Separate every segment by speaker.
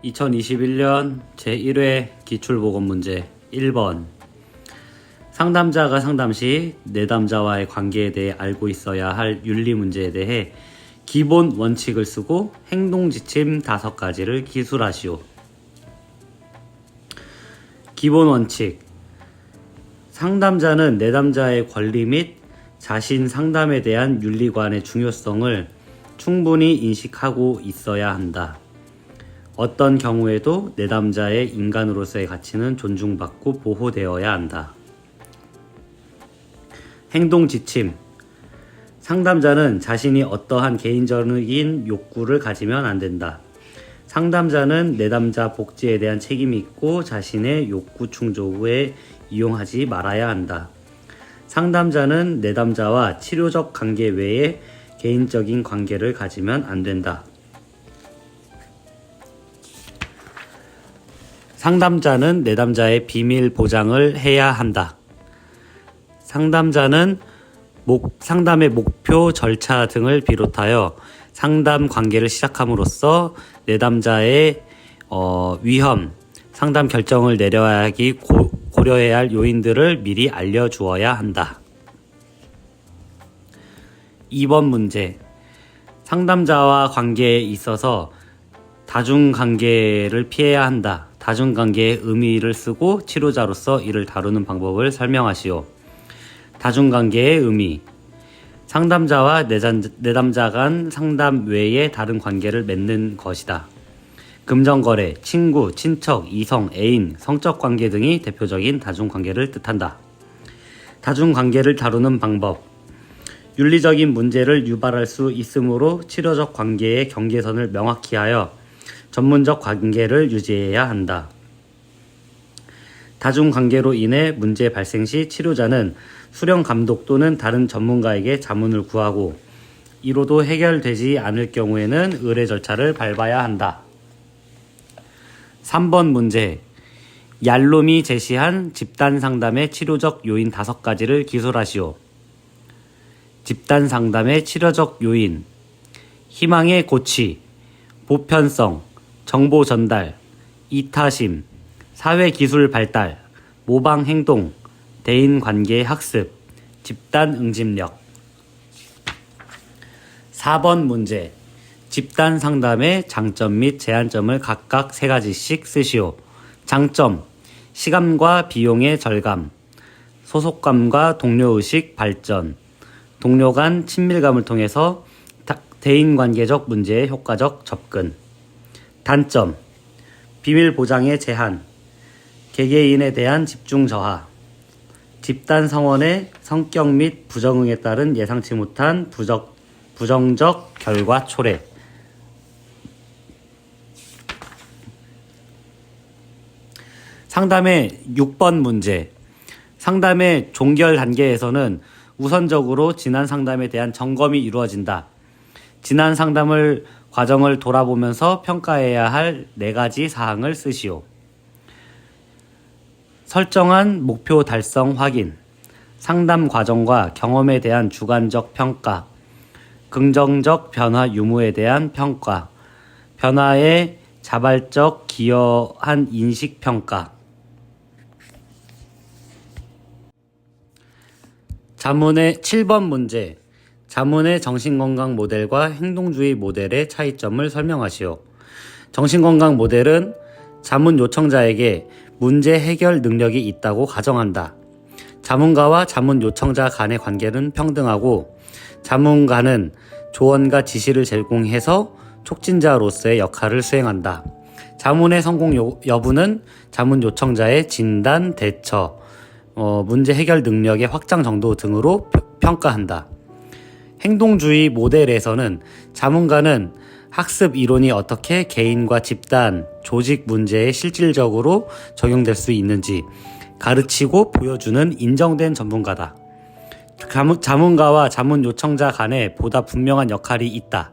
Speaker 1: 2021년 제1회 기출보건문제 1번. 상담자가 상담 시 내담자와의 관계에 대해 알고 있어야 할 윤리문제에 대해 기본 원칙을 쓰고 행동지침 5가지를 기술하시오. 기본 원칙. 상담자는 내담자의 권리 및 자신 상담에 대한 윤리관의 중요성을 충분히 인식하고 있어야 한다. 어떤 경우에도 내담자의 인간으로서의 가치는 존중받고 보호되어야 한다. 행동 지침. 상담자는 자신이 어떠한 개인적인 욕구를 가지면 안 된다. 상담자는 내담자 복지에 대한 책임이 있고 자신의 욕구 충족에 이용하지 말아야 한다. 상담자는 내담자와 치료적 관계 외에 개인적인 관계를 가지면 안 된다. 상담자는 내담자의 비밀 보장을 해야 한다. 상담자는 상담의 목표, 절차 등을 비롯하여 상담 관계를 시작함으로써 내담자의 위험, 상담 결정을 내려야 하기 고려해야 할 요인들을 미리 알려주어야 한다. 2번 문제. 상담자와 관계에 있어서 다중관계를 피해야 한다. 다중관계의 의미를 쓰고 치료자로서 이를 다루는 방법을 설명하시오. 다중관계의 의미. 상담자와 내담자 간 상담 외에 다른 관계를 맺는 것이다. 금전거래, 친구, 친척, 이성, 애인, 성적 관계 등이 대표적인 다중관계를 뜻한다. 다중관계를 다루는 방법. 윤리적인 문제를 유발할 수 있으므로 치료적 관계의 경계선을 명확히 하여 전문적 관계를 유지해야 한다. 다중관계로 인해 문제 발생 시 치료자는 수련 감독 또는 다른 전문가에게 자문을 구하고 이로도 해결되지 않을 경우에는 의뢰 절차를 밟아야 한다. 3번 문제. 얄롬이 제시한 집단상담의 치료적 요인 5가지를 기술하시오. 집단상담의 치료적 요인. 희망의 고취, 보편성, 정보 전달, 이타심, 사회기술 발달, 모방행동, 대인관계 학습, 집단 응집력. 4번 문제. 집단 상담의 장점 및 제한점을 각각 3가지씩 쓰시오. 장점, 시간과 비용의 절감, 소속감과 동료의식 발전, 동료 간 친밀감을 통해서 대인관계적 문제에 효과적 접근. 단점, 비밀 보장의 제한, 개개인에 대한 집중 저하, 집단 성원의 성격 및 부정응에 따른 예상치 못한 부정적 결과 초래. 상담의 6번 문제. 상담의 종결 단계에서는 우선적으로 지난 상담에 대한 점검이 이루어진다. 지난 과정을 돌아보면서 평가해야 할 4가지 사항을 쓰시오. 설정한 목표 달성 확인, 상담 과정과 경험에 대한 주관적 평가, 긍정적 변화 유무에 대한 평가, 변화에 자발적 기여한 인식 평가. 자문의 7번 문제. 자문의 정신건강 모델과 행동주의 모델의 차이점을 설명하시오. 정신건강 모델은 자문 요청자에게 문제 해결 능력이 있다고 가정한다. 자문가와 자문 요청자 간의 관계는 평등하고 자문가는 조언과 지시를 제공해서 촉진자로서의 역할을 수행한다. 자문의 성공 여부는 자문 요청자의 진단, 대처, 문제 해결 능력의 확장 정도 등으로 평가한다. 행동주의 모델에서는 자문가는 학습 이론이 어떻게 개인과 집단, 조직 문제에 실질적으로 적용될 수 있는지 가르치고 보여주는 인정된 전문가다. 자문가와 자문 요청자 간에 보다 분명한 역할이 있다.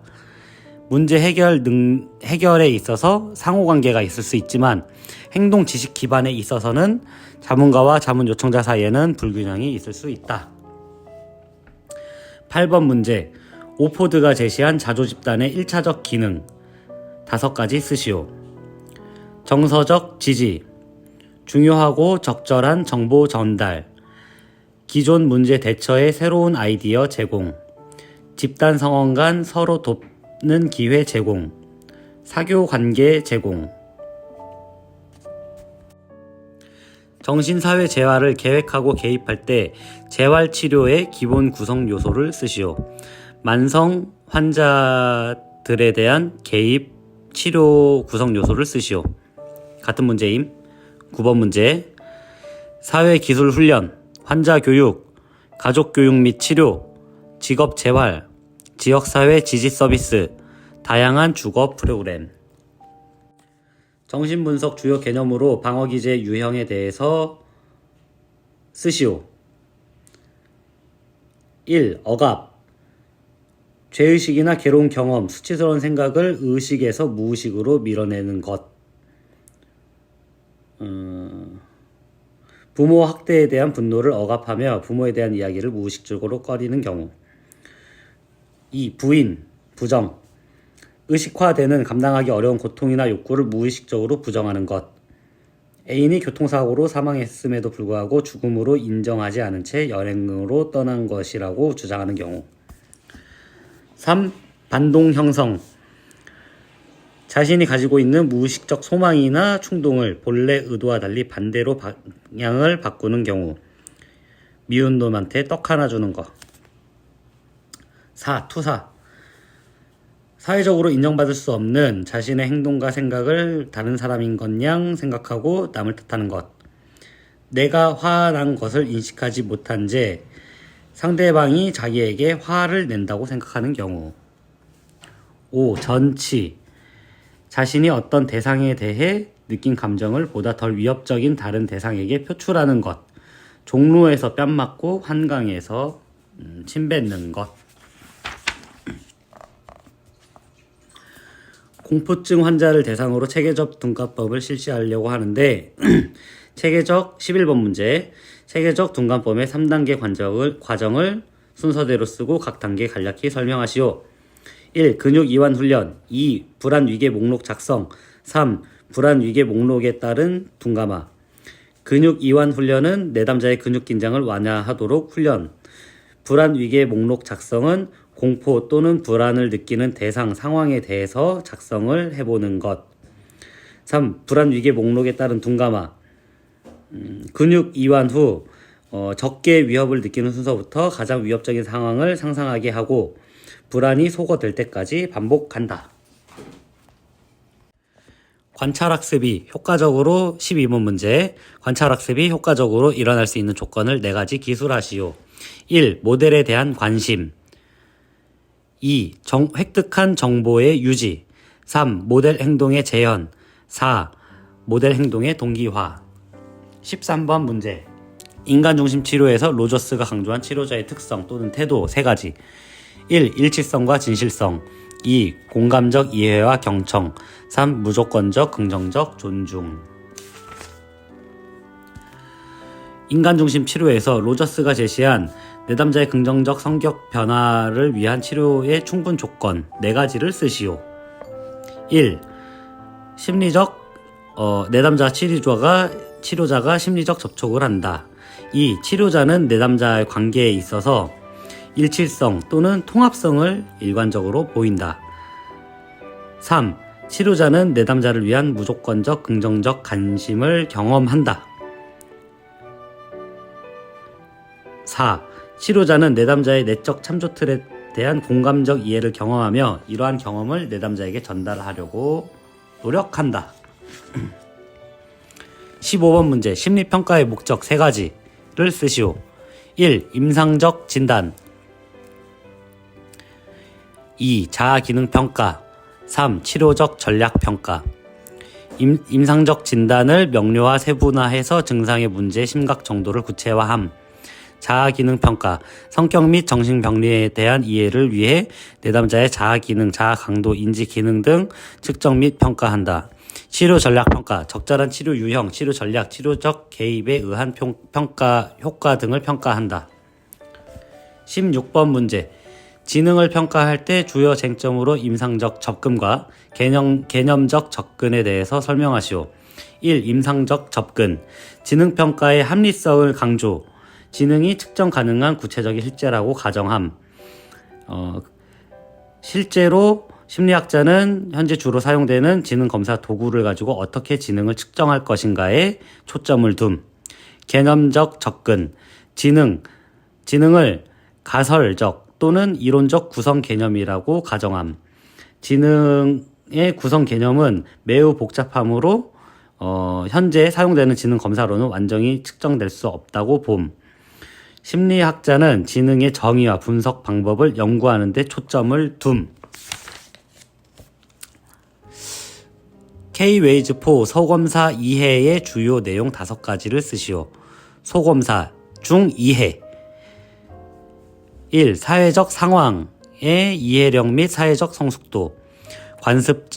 Speaker 1: 문제 해결에 있어서 상호관계가 있을 수 있지만 행동 지식 기반에 있어서는 자문가와 자문 요청자 사이에는 불균형이 있을 수 있다. 8번 문제. 오포드가 제시한 자조집단의 1차적 기능 5가지 쓰시오. 정서적 지지, 중요하고 적절한 정보 전달, 기존 문제 대처에 새로운 아이디어 제공, 집단 성원 간 서로 돕는 기회 제공, 사교 관계 제공. 정신사회 재활을 계획하고 개입할 때 재활치료의 기본 구성 요소를 쓰시오. 만성 환자들에 대한 개입 치료 구성 요소를 쓰시오. 같은 문제임. 9번 문제. 사회기술 훈련, 환자 교육, 가족 교육 및 치료, 직업 재활, 지역사회 지지 서비스, 다양한 주거 프로그램. 정신분석 주요 개념으로 방어기제 유형에 대해서 쓰시오. 1. 억압. 죄의식이나 괴로운 경험, 수치스러운 생각을 의식에서 무의식으로 밀어내는 것. 부모 학대에 대한 분노를 억압하며 부모에 대한 이야기를 무의식적으로 꺼리는 경우. 2. 부인, 부정. 의식화되는 감당하기 어려운 고통이나 욕구를 무의식적으로 부정하는 것. 애인이 교통사고로 사망했음에도 불구하고 죽음으로 인정하지 않은 채 여행으로 떠난 것이라고 주장하는 경우. 3. 반동 형성. 자신이 가지고 있는 무의식적 소망이나 충동을 본래 의도와 달리 반대로 방향을 바꾸는 경우. 미운 놈한테 떡 하나 주는 것. 4. 투사. 사회적으로 인정받을 수 없는 자신의 행동과 생각을 다른 사람인 것냥 생각하고 남을 탓하는 것. 내가 화난 것을 인식하지 못한 채 상대방이 자기에게 화를 낸다고 생각하는 경우. 5. 전치. 자신이 어떤 대상에 대해 느낀 감정을 보다 덜 위협적인 다른 대상에게 표출하는 것. 종로에서 뺨 맞고 한강에서 침 뱉는 것. 공포증 환자를 대상으로 체계적 둔감법을 실시하려고 하는데 체계적 11번 문제. 체계적 둔감법의 3단계 과정을 순서대로 쓰고 각 단계 간략히 설명하시오. 1. 근육 이완 훈련. 2. 불안 위계 목록 작성. 3. 불안 위계 목록에 따른 둔감화. 근육 이완 훈련은 내담자의 근육 긴장을 완화하도록 훈련. 불안 위계 목록 작성은 공포 또는 불안을 느끼는 대상, 상황에 대해서 작성을 해보는 것. 3. 불안 위계 목록에 따른 둔감화. 근육 이완 후 적게 위협을 느끼는 순서부터 가장 위협적인 상황을 상상하게 하고 불안이 소거될 때까지 반복한다. 관찰학습이 효과적으로 12번 문제. 관찰학습이 효과적으로 일어날 수 있는 조건을 4가지 기술하시오. 1. 모델에 대한 관심. 2. 획득한 정보의 유지. 3. 모델 행동의 재현. 4. 모델 행동의 동기화. 13번 문제. 인간중심 치료에서 로저스가 강조한 치료자의 특성 또는 태도 3가지. 1. 일치성과 진실성. 2. 공감적 이해와 경청. 3. 무조건적 긍정적 존중. 인간중심 치료에서 로저스가 제시한 내담자의 긍정적 성격 변화를 위한 치료의 충분 조건 4가지를 쓰시오. 1. 내담자 치료자가 심리적 접촉을 한다. 2. 치료자는 내담자의 관계에 있어서 일치성 또는 통합성을 일관적으로 보인다. 3. 치료자는 내담자를 위한 무조건적 긍정적 관심을 경험한다. 4. 치료자는 내담자의 내적 참조 틀에 대한 공감적 이해를 경험하며 이러한 경험을 내담자에게 전달하려고 노력한다. 15번 문제. 심리평가의 목적 3가지를 쓰시오. 1. 임상적 진단. 2. 자아기능평가. 3. 치료적 전략평가. 임상적 진단을 명료화 세분화해서 증상의 문제의 심각 정도를 구체화함. 자아기능평가. 성격 및 정신병리에 대한 이해를 위해 내담자의 자아기능, 자아강도, 인지기능 등 측정 및 평가한다. 치료전략평가. 적절한 치료 유형, 치료전략, 치료적 개입에 의한 평가 효과 등을 평가한다. 16번 문제. 지능을 평가할 때 주요 쟁점으로 임상적 접근과 개념적 접근에 대해서 설명하시오. 1. 임상적 접근. 지능평가의 합리성을 강조. 지능이 측정 가능한 구체적인 실제라고 가정함. 실제로 심리학자는 현재 주로 사용되는 지능검사 도구를 가지고 어떻게 지능을 측정할 것인가에 초점을 둠. 개념적 접근. 지능을 가설적 또는 이론적 구성 개념이라고 가정함. 지능의 구성 개념은 매우 복잡하므로 현재 사용되는 지능 검사로는 완전히 측정될 수 없다고 봄. 심리학자는 지능의 정의와 분석 방법을 연구하는 데 초점을 둠. K-웨이즈4 소검사 이해의 주요 내용 5가지를 쓰시오. 소검사 중 이해. 1. 사회적 상황의 이해력 및 사회적 성숙도.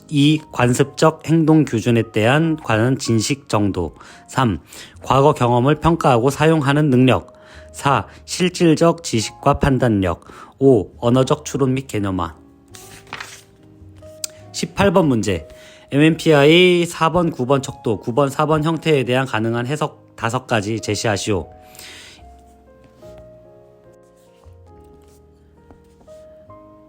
Speaker 1: 2. 관습적 행동 규준에 대한 관한 진식 정도. 3. 과거 경험을 평가하고 사용하는 능력. 4. 실질적 지식과 판단력. 5. 언어적 추론 및 개념화. 18번 문제. MMPI 4번, 9번 척도, 9번, 4번 형태에 대한 가능한 해석 5가지 제시하시오.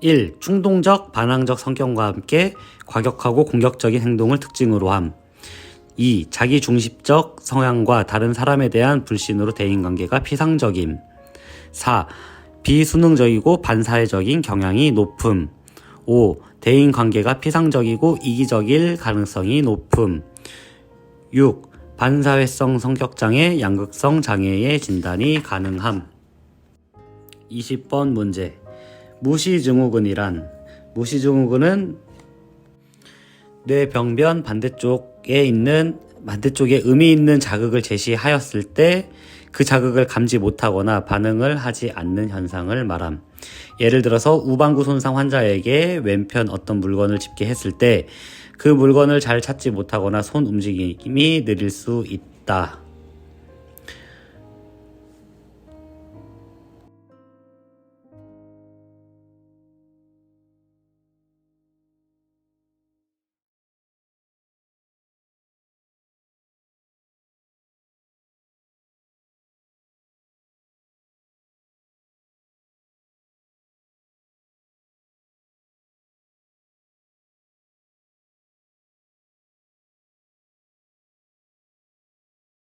Speaker 1: 1. 충동적, 반항적 성격과 함께 과격하고 공격적인 행동을 특징으로 함. 2. 자기중심적 성향과 다른 사람에 대한 불신으로 대인관계가 피상적임. 4. 비수능적이고 반사회적인 경향이 높음. 5. 대인관계가 피상적이고 이기적일 가능성이 높음. 6. 반사회성 성격장애, 양극성 장애의 진단이 가능함. 20번 문제. 무시증후군이란, 무시증후군은 뇌병변 반대쪽에 의미 있는 자극을 제시하였을 때 그 자극을 감지 못하거나 반응을 하지 않는 현상을 말함. 예를 들어서 우방구 손상 환자에게 왼편 어떤 물건을 짚게 했을 때 그 물건을 잘 찾지 못하거나 손 움직임이 느릴 수 있다.